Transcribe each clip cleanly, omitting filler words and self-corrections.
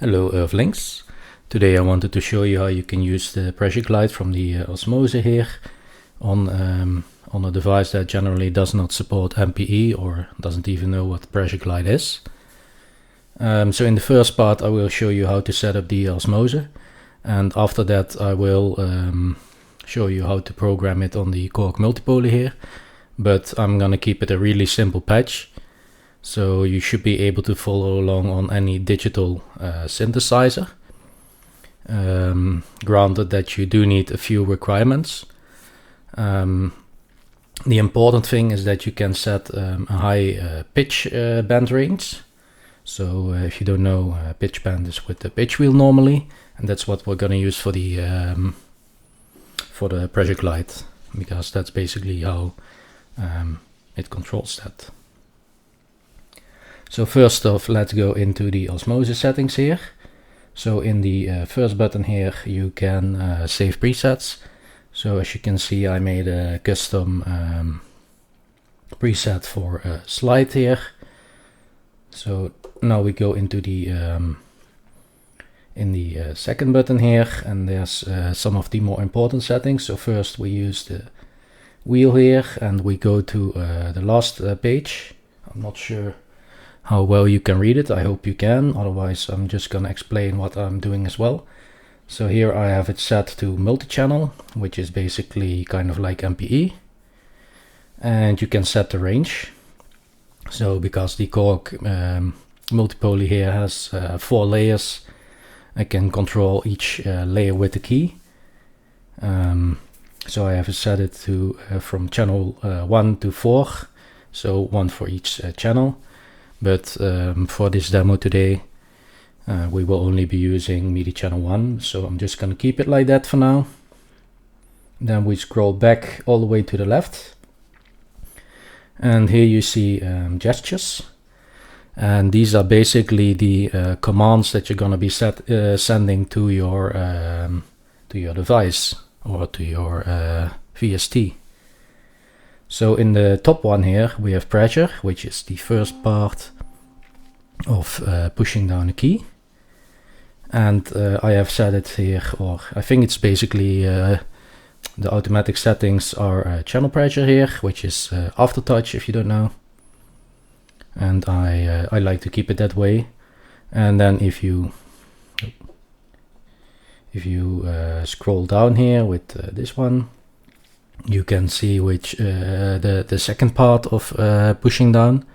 Hello Earthlings. Today I wanted to show you how you can use the pressure glide from the Osmose here on a device that generally does not support MPE or doesn't even know what pressure glide is. So in the first part I will show you how to set up the Osmose, and after that I will show you how to program it on the Korg multipolar here, but I'm gonna keep it a really simple patch. So you should be able to follow along on any digital synthesizer. Granted that you do need a few requirements. The important thing is that you can set a high pitch band range. So if you don't know, pitch band is with the pitch wheel normally, and that's what we're going to use for the pressure glide, because that's basically how it controls that. So first off, let's go into the Osmose settings here. So in the first button here you can save presets. So as you can see, I made a custom preset for a slide here. So now we go into the second button here, and there's some of the more important settings. So first we use the wheel here, and we go to the last page. I'm not sure how well you can read it. I hope you can, otherwise I'm just gonna explain what I'm doing as well. So here I have it set to multi-channel, which is basically kind of like MPE, and you can set the range. So because the Korg multipolar here has 4 layers, I can control each layer with the key. So I have set it to from channel 1 to 4, so 1 for each channel. But for this demo today, we will only be using MIDI channel 1, so I'm just going to keep it like that for now. Then we scroll back all the way to the left, and here you see gestures, and these are basically the commands that you're going to be sending to your device or to your VST. So in the top one here we have pressure, which is the first part of pushing down a key, and I have set it here, or I think it's basically the automatic settings are channel pressure here, which is aftertouch if you don't know, and I like to keep it that way. And then if you scroll down here with this one, you can see which the second part of pushing down.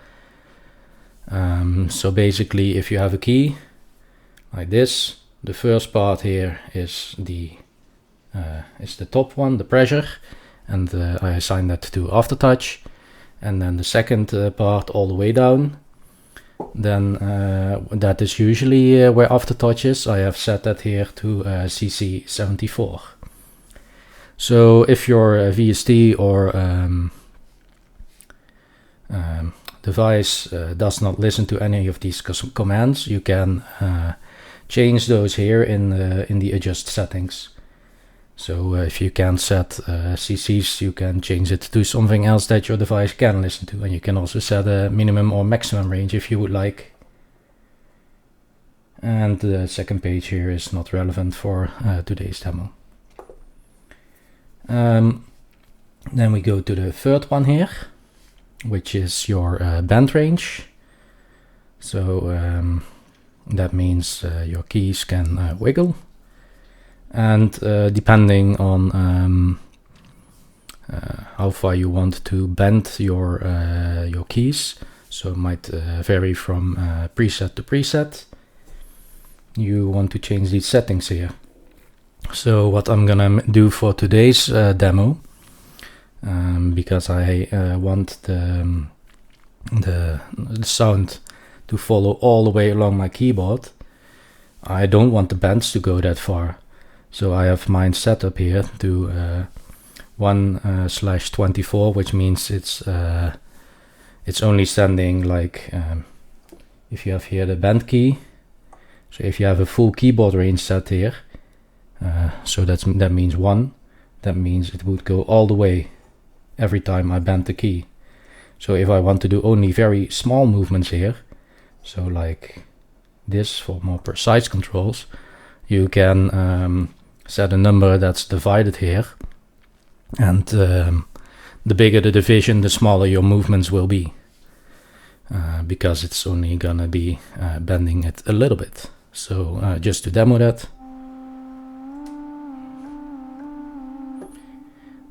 So basically, if you have a key like this, the first part here is the top one, the pressure, and I assign that to aftertouch. And then the second part all the way down, then that is usually where aftertouch is. I have set that here to CC74. So if your VST or device does not listen to any of these commands, you can change those here in the adjust settings. So if you can't set CCs, you can change it to something else that your device can listen to, and you can also set a minimum or maximum range if you would like. And the second page here is not relevant for today's demo. Then we go to the third one here, which is your band range. So that means your keys can wiggle, and depending on how far you want to bend your keys, so it might vary from preset to preset. You want to change these settings here. So what I'm gonna do for today's demo, because I want the sound to follow all the way along my keyboard, I don't want the bends to go that far. So I have mine set up here to 1/24, which means it's only sending like if you have here the bend key. So if you have a full keyboard range set here, so that means 1. That means it would go all the way every time I bend the key. So if I want to do only very small movements here, so like this for more precise controls, you can set a number that's divided here, and the bigger the division, the smaller your movements will be, because it's only gonna be bending it a little bit. So just to demo that.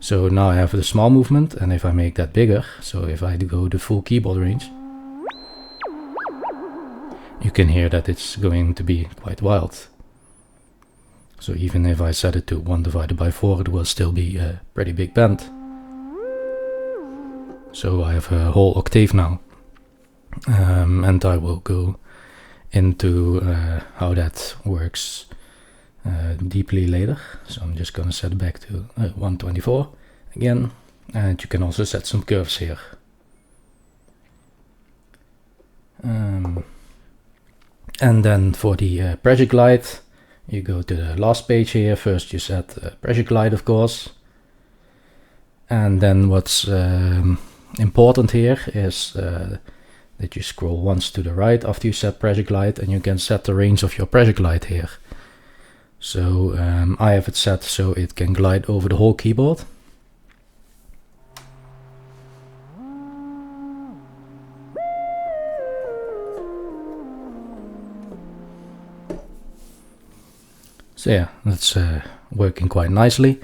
So now I have the small movement, and if I make that bigger, so if I go the full keyboard range, you can hear that it's going to be quite wild. So even if I set it to 1 divided by 4, it will still be a pretty big bend. So I have a whole octave now, and I will go into how that works deeply later. So I'm just gonna set it back to 124 again, and you can also set some curves here. And then for the pressure glide, you go to the last page here. First you set pressure glide, of course, and then what's important here is that you scroll once to the right after you set pressure glide, and you can set the range of your pressure glide here. So I have it set so it can glide over the whole keyboard. So yeah, that's working quite nicely.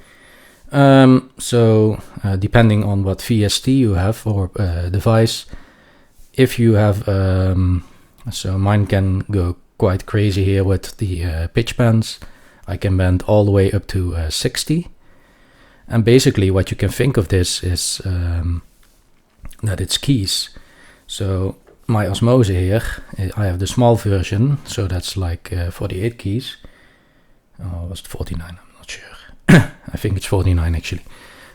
Depending on what VST you have or device, if you have, so mine can go quite crazy here with the pitch bends. I can bend all the way up to 60. And basically what you can think of this is that it's keys. So my Osmose here, I have the small version, so that's like 48 keys. Oh, was it 49? I'm not sure. I think it's 49 actually.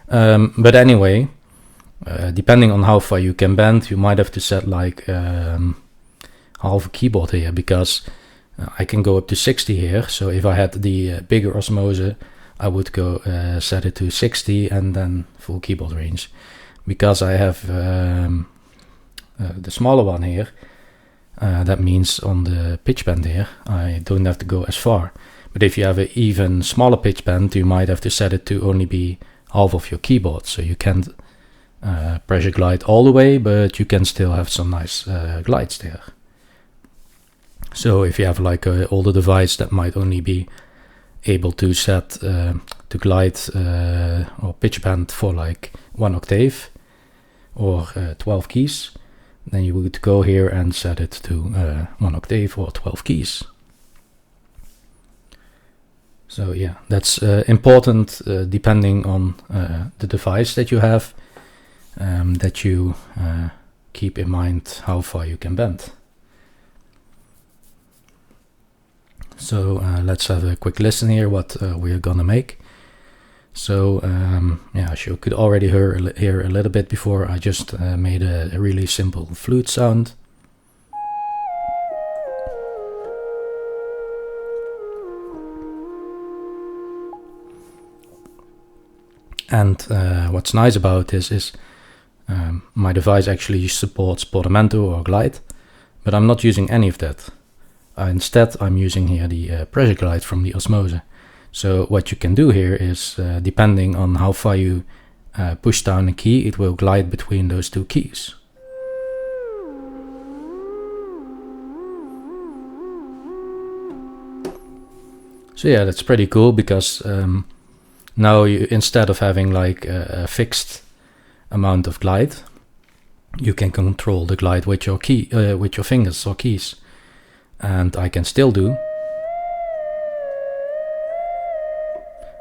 But anyway, depending on how far you can bend, you might have to set like half a keyboard here, because I can go up to 60 here. So if I had the bigger Osmose, I would go set it to 60 and then full keyboard range. Because I have the smaller one here, that means on the pitch bend here, I don't have to go as far. But if you have an even smaller pitch bend, you might have to set it to only be half of your keyboard. So you can't pressure glide all the way, but you can still have some nice glides there. So if you have like an older device that might only be able to set to glide or pitch bend for like 1 octave or 12 keys, then you would go here and set it to 1 octave or 12 keys. So yeah, that's important depending on the device that you have, that you keep in mind how far you can bend. So let's have a quick listen here what we're gonna make. So yeah, as you could already hear a little bit before, I just made a really simple flute sound. And what's nice about this is my device actually supports portamento or glide, but I'm not using any of that. Instead, I'm using here the pressure glide from the Osmose. So what you can do here is, depending on how far you push down a key, it will glide between those two keys. So yeah, that's pretty cool, because now you, instead of having like a fixed amount of glide, you can control the glide with your key, with your fingers or keys. And I can still do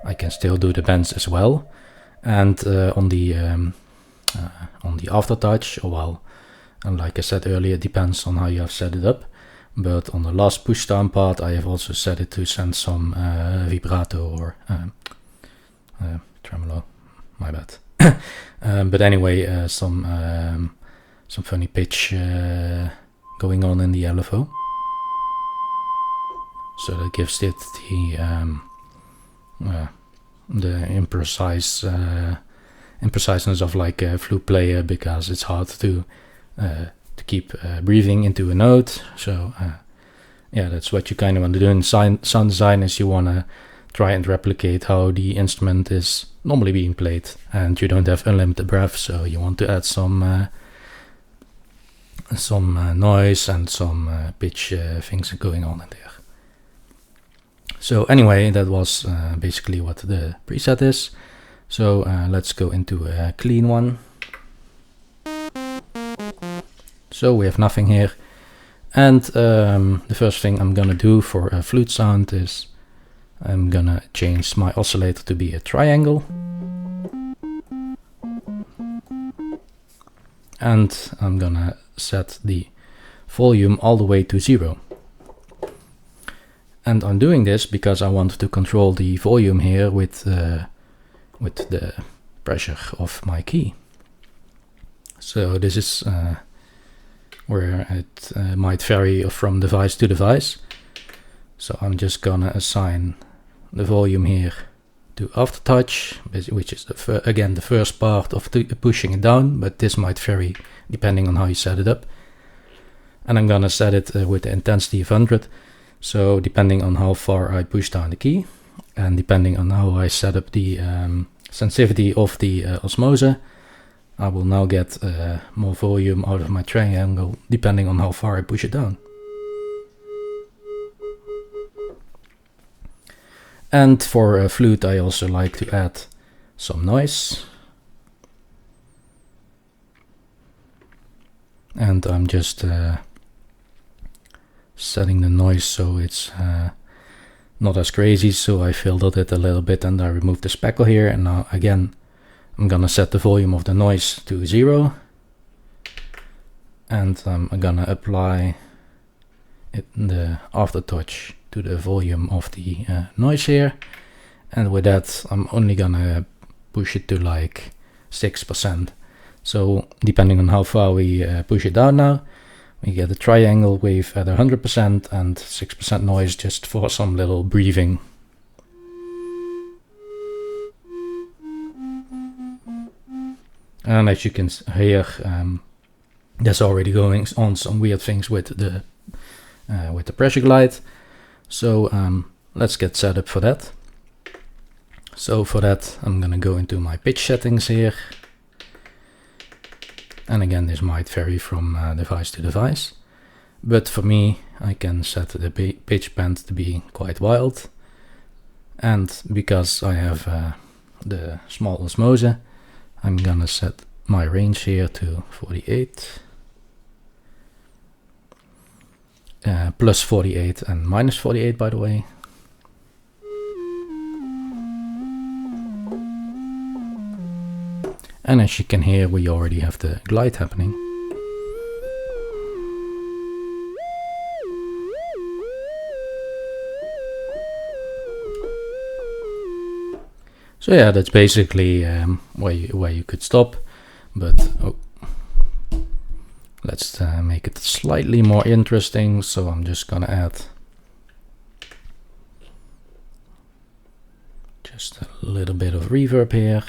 the bends as well. And on the aftertouch, or well, and like I said earlier, it depends on how you have set it up. But on the last push down part, I have also set it to send some vibrato or tremolo. My bad. But anyway, some funny pitch going on in the LFO. So that gives it the impreciseness of like a flute player, because it's hard to keep breathing into a note. So yeah, that's what you kind of want to do in sound design, is you want to try and replicate how the instrument is normally being played, and you don't have unlimited breath, so you want to add some noise and some pitch things going on in there. So anyway, that was basically what the preset is. So let's go into a clean one. So we have nothing here. And the first thing I'm gonna do for a flute sound is I'm gonna change my oscillator to be a triangle. And I'm gonna set the volume all the way to 0. And I'm doing this because I want to control the volume here with the pressure of my key. So this is where it might vary from device to device. So I'm just gonna assign the volume here to aftertouch, which is again the first part of pushing it down, but this might vary depending on how you set it up. And I'm gonna set it with the intensity of 100. So depending on how far I push down the key, and depending on how I set up the sensitivity of the Osmose, I will now get more volume out of my triangle depending on how far I push it down. And for a flute I also like to add some noise. And I'm just setting the noise so it's not as crazy, so I filtered it a little bit and I removed the speckle here, and now again I'm gonna set the volume of the noise to 0, and I'm gonna apply the aftertouch to the volume of the noise here, and with that I'm only gonna push it to like 6%. So depending on how far we push it down now, we get a triangle wave at 100% and 6% noise just for some little breathing. And as you can hear, there's already going on some weird things with the pressure glide. So let's get set up for that. So for that I'm gonna go into my pitch settings here. And again, this might vary from device to device, but for me I can set the pitch bend to be quite wild, and because I have the small Osmose, I'm gonna set my range here to 48, plus 48 and minus 48 by the way. And as you can hear, we already have the glide happening. So yeah, that's basically where you could stop, but let's make it slightly more interesting. So I'm just gonna add just a little bit of reverb here.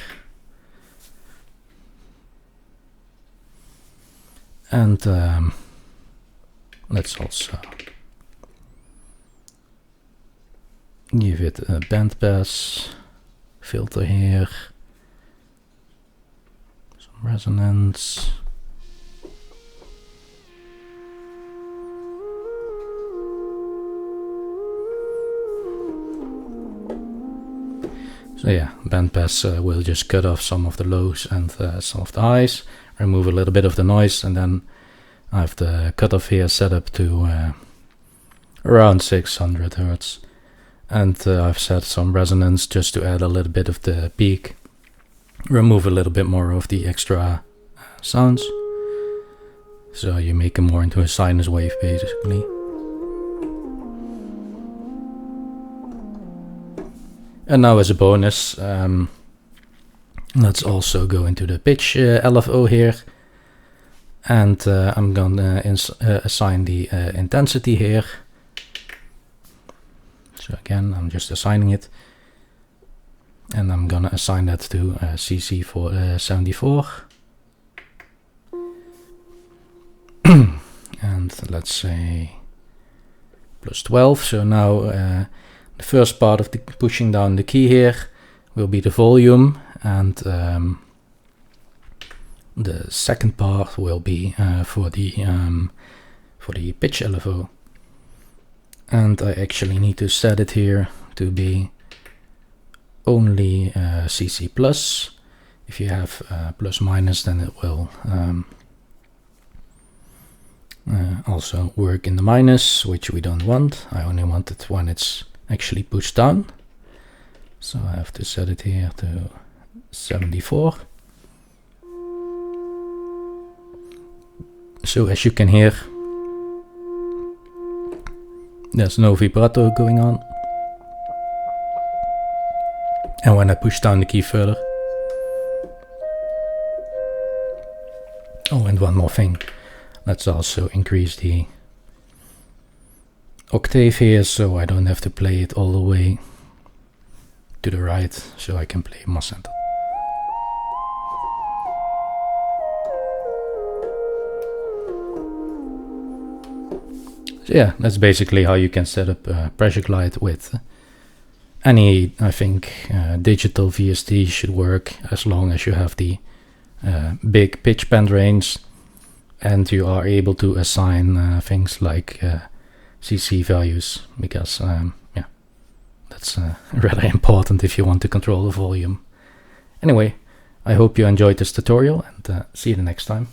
And let's also give it a bandpass filter here, some resonance. So yeah, bandpass will just cut off some of the lows and some of the highs, remove a little bit of the noise, and then I have the cutoff here set up to around 600 Hertz. And I've set some resonance just to add a little bit of the peak, remove a little bit more of the extra sounds. So you make it more into a sinus wave basically. And now as a bonus, let's also go into the pitch LFO here. And I'm gonna assign the intensity here. So again, I'm just assigning it. And I'm gonna assign that to CC for 74. And let's say plus 12. So now the first part of the pushing down the key here will be the volume, and the second part will be for the pitch LFO. And I actually need to set it here to be only CC plus. If you have plus minus, then it will also work in the minus, which we don't want. I only want it when it's actually pushed down. So I have to set it here to 74. So as you can hear, there's no vibrato going on. And when I push down the key further. Oh, and one more thing. Let's also increase the octave here, so I don't have to play it all the way to the right, so I can play more center. So yeah, that's basically how you can set up a pressure glide with any, I think, digital VST should work as long as you have the big pitch bend range and you are able to assign things like CC values, because yeah, that's rather important if you want to control the volume. Anyway, I hope you enjoyed this tutorial, and see you the next time.